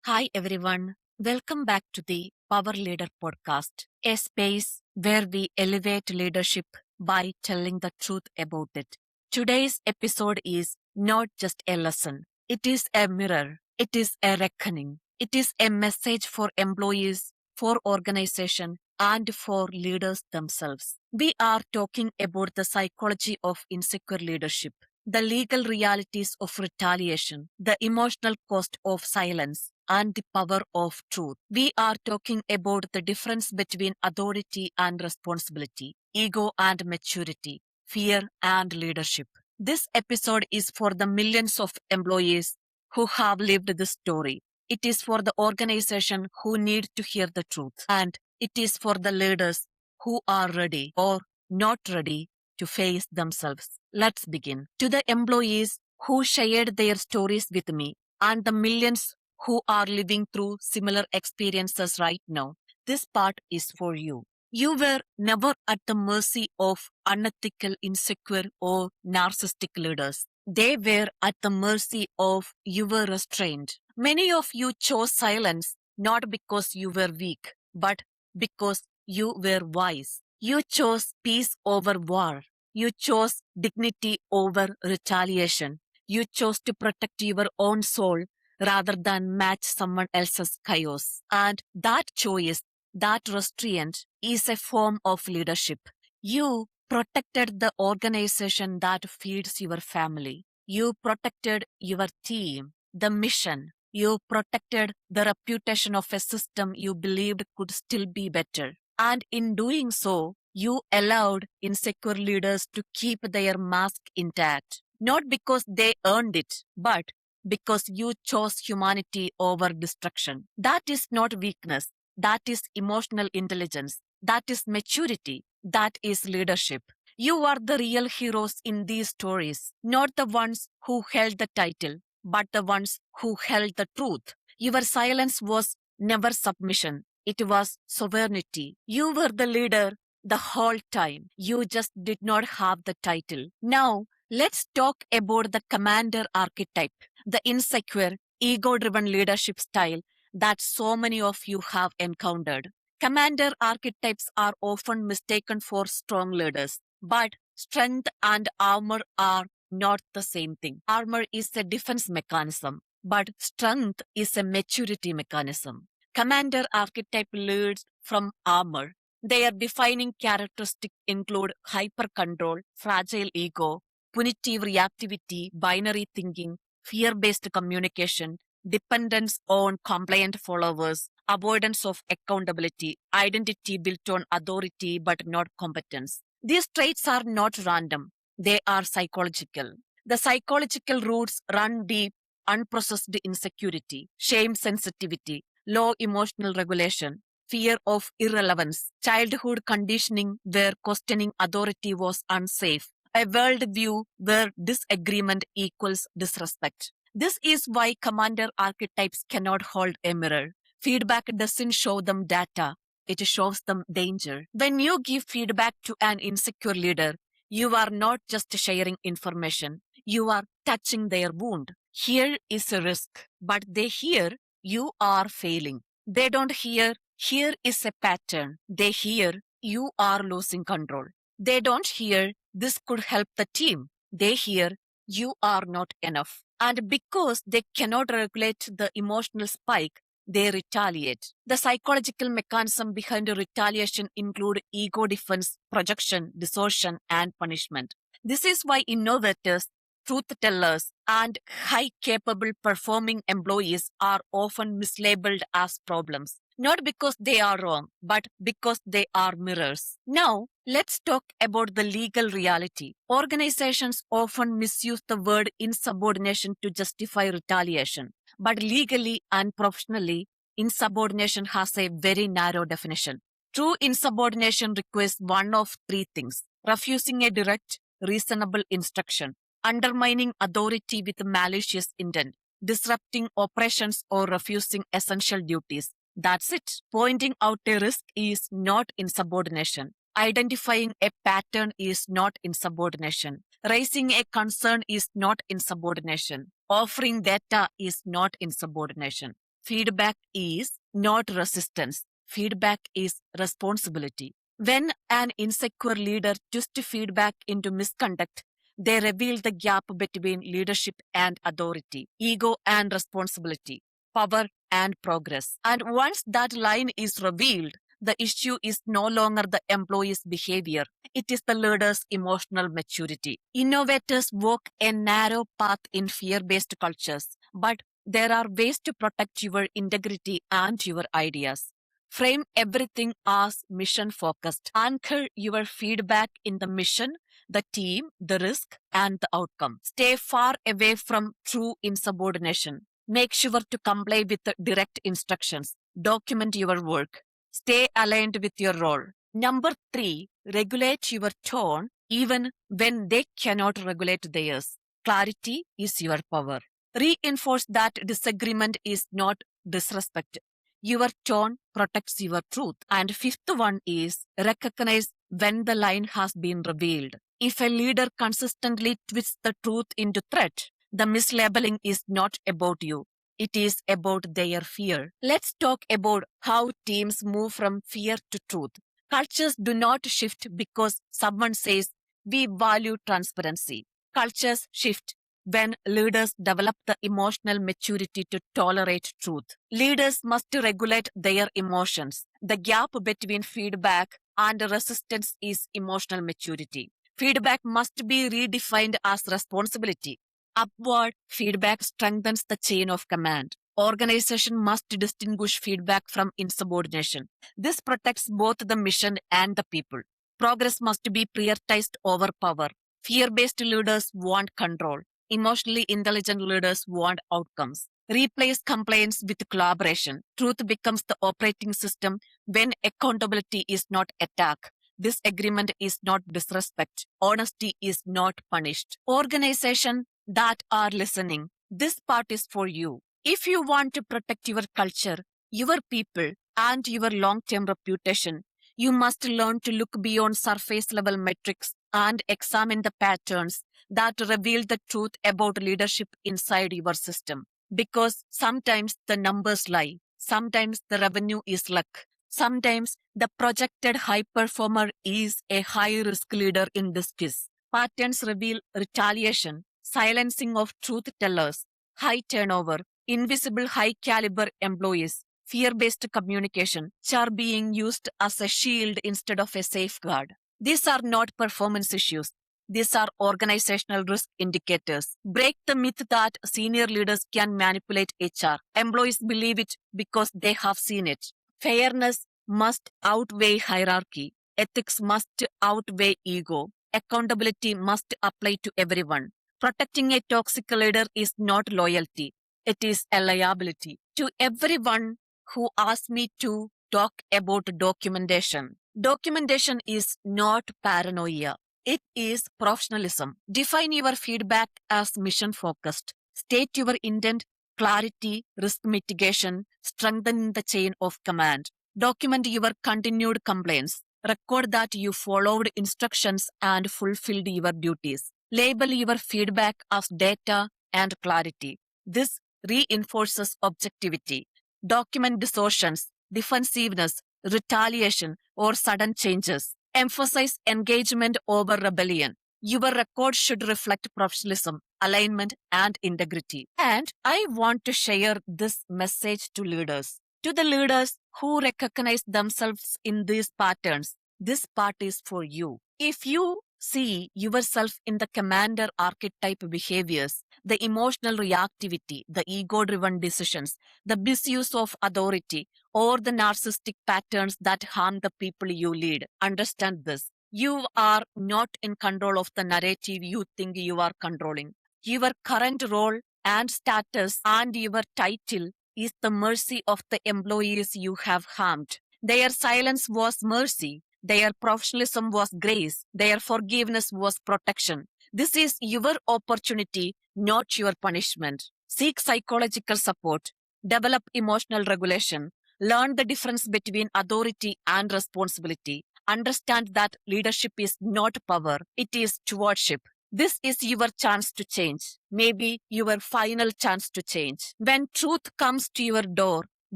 Hi everyone, welcome back to the Power Leader podcast, a space where we elevate leadership by telling the truth about it. Today's episode is not just a lesson, it is a mirror, it is a reckoning, it is a message for employees, for organization, and for leaders themselves. We are talking about the psychology of insecure leadership, the legal realities of retaliation, the emotional cost of silence, and the power of truth. We are talking about the difference between authority and responsibility, ego and maturity, fear and leadership. This episode is for the millions of employees who have lived this story. It is for the organization who need to hear the truth. And it is for the leaders who are ready or not ready to face themselves. Let's begin. To the employees who shared their stories with me and the millions who are living through similar experiences right now, this part is for you. You were never at the mercy of unethical, insecure, or narcissistic leaders. They were at the mercy of your restraint. Many of you chose silence not because you were weak, but because you were wise. You chose peace over war. You chose dignity over retaliation. You chose to protect your own soul rather than match someone else's chaos. And that choice, that restraint, is a form of leadership. You protected the organization that feeds your family. You protected your team, the mission. You protected the reputation of a system you believed could still be better. And in doing so, you allowed insecure leaders to keep their mask intact. Not because they earned it, but because you chose humanity over destruction. That is not weakness. That is emotional intelligence. That is maturity. That is leadership. You are the real heroes in these stories, not the ones who held the title, but the ones who held the truth. Your silence was never submission. It was sovereignty. You were the leader the whole time. You just did not have the title. Now, let's talk about the commander archetype, the insecure, ego-driven leadership style that so many of you have encountered. Commander archetypes are often mistaken for strong leaders, but strength and armor are not the same thing. Armor is a defense mechanism, but strength is a maturity mechanism. Commander archetype leads from armor. Their defining characteristics include hyper control, fragile ego, punitive reactivity, binary thinking, fear based communication, dependence on compliant followers, avoidance of accountability, identity built on authority but not competence. These traits are not random, they are psychological. The psychological roots run deep, unprocessed insecurity, shame sensitivity, low emotional regulation, fear of irrelevance, childhood conditioning where questioning authority was unsafe, a worldview where disagreement equals disrespect. This is why commander archetypes cannot hold a mirror. Feedback doesn't show them data, it shows them danger. When you give feedback to an insecure leader, you are not just sharing information, you are touching their wound. Here is a risk, but they hear you are failing. They don't hear, here is a pattern. They hear, you are losing control. They don't hear, this could help the team. They hear, you are not enough. And because they cannot regulate the emotional spike, they retaliate. The psychological mechanism behind retaliation include ego defense, projection, distortion, and punishment. This is why innovators, truth tellers, and high capable performing employees are often mislabeled as problems. Not because they are wrong, but because they are mirrors. Now, let's talk about the legal reality. Organizations often misuse the word insubordination to justify retaliation. But legally and professionally, insubordination has a very narrow definition. True insubordination requires one of three things: refusing a direct, reasonable instruction, undermining authority with malicious intent, disrupting operations, or refusing essential duties. That's it. Pointing out a risk is not insubordination. Identifying a pattern is not insubordination. Raising a concern is not insubordination. Offering data is not insubordination. Feedback is not resistance. Feedback is responsibility. When an insecure leader twists feedback into misconduct, they reveal the gap between leadership and authority, ego and responsibility, power and progress. And once that line is revealed, the issue is no longer the employee's behavior, it is the leader's emotional maturity. Innovators walk a narrow path in fear based cultures, but there are ways to protect your integrity and your ideas. Frame everything as mission focused. Anchor your feedback in the mission, the team, the risk, and the outcome. Stay far away from true insubordination. Make sure to comply with the direct instructions. Document your work. Stay aligned with your role. Number 3, regulate your tone even when they cannot regulate theirs. Clarity is your power. Reinforce that disagreement is not disrespect. Your tone protects your truth. And fifth one is recognize when the line has been revealed. If a leader consistently twists the truth into threat, the mislabeling is not about you. It is about their fear. Let's talk about how teams move from fear to truth. Cultures do not shift because someone says, we value transparency. Cultures shift when leaders develop the emotional maturity to tolerate truth. Leaders must regulate their emotions. The gap between feedback and resistance is emotional maturity. Feedback must be redefined as responsibility. Upward feedback strengthens the chain of command. Organization must distinguish feedback from insubordination. This protects both the mission and the people. Progress must be prioritized over power. Fear-based leaders want control. Emotionally intelligent leaders want outcomes. Replace complaints with collaboration. Truth becomes the operating system when accountability is not attack. Disagreement is not disrespect. Honesty is not punished. Organization that are listening, this part is for you. If you want to protect your culture, your people, and your long-term reputation, you must learn to look beyond surface-level metrics and examine the patterns that reveal the truth about leadership inside your system. Because sometimes the numbers lie, sometimes the revenue is luck, sometimes the projected high performer is a high-risk leader in disguise. Patterns reveal retaliation, silencing of truth tellers, high turnover, invisible high caliber employees, fear based communication, which are being used as a shield instead of a safeguard. These are not performance issues. These are organizational risk indicators. Break the myth that senior leaders can manipulate HR. Employees believe it because they have seen it. Fairness must outweigh hierarchy. Ethics must outweigh ego. Accountability must apply to everyone. Protecting a toxic leader is not loyalty. It is a liability. To everyone who asks me to talk about documentation. Documentation is not paranoia. It is professionalism. Define your feedback as mission focused. State your intent, clarity, risk mitigation, strengthen the chain of command. Document your continued complaints. Record that you followed instructions and fulfilled your duties. Label your feedback as data and clarity. This reinforces objectivity. Document distortions, defensiveness, retaliation, or sudden changes. Emphasize engagement over rebellion. Your record should reflect professionalism, alignment, and integrity. And I want to share this message to leaders. To the leaders who recognize themselves in these patterns, this part is for you. If you see yourself in the commander archetype behaviors, the emotional reactivity, the ego-driven decisions, the misuse of authority, or the narcissistic patterns that harm the people you lead, understand this. You are not in control of the narrative you think you are controlling. Your current role and status and your title is the mercy of the employees you have harmed. Their silence was mercy. Their professionalism was grace. Their forgiveness was protection. This is your opportunity, not your punishment. Seek psychological support. Develop emotional regulation. Learn the difference between authority and responsibility. Understand that leadership is not power, it is stewardship. This is your chance to change. Maybe your final chance to change. When truth comes to your door,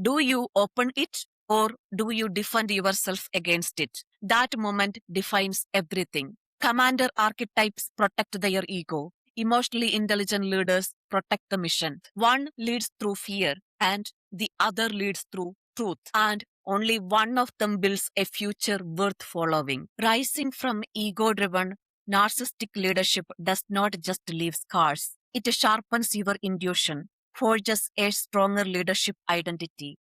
do you open it or do you defend yourself against it? That moment defines everything. Commander archetypes protect their ego. Emotionally intelligent leaders protect the mission. One leads through fear and the other leads through truth. And only one of them builds a future worth following. Rising from ego driven, narcissistic leadership does not just leave scars, it sharpens your intuition, forges a stronger leadership identity,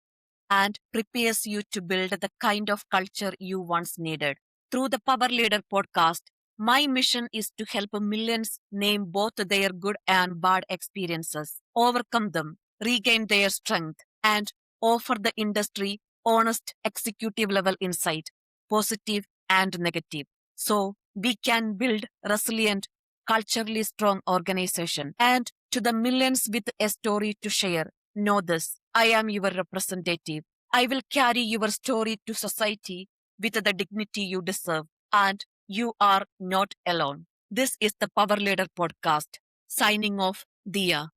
and prepares you to build the kind of culture you once needed. Through the Power Leader podcast, my mission is to help millions name both their good and bad experiences, overcome them, regain their strength, and offer the industry honest executive level insight, positive and negative. So we can build resilient, culturally strong organization. And to the millions with a story to share, know this, I am your representative. I will carry your story to society with the dignity you deserve. And you are not alone. This is the Power Leader podcast. Signing off, Dia.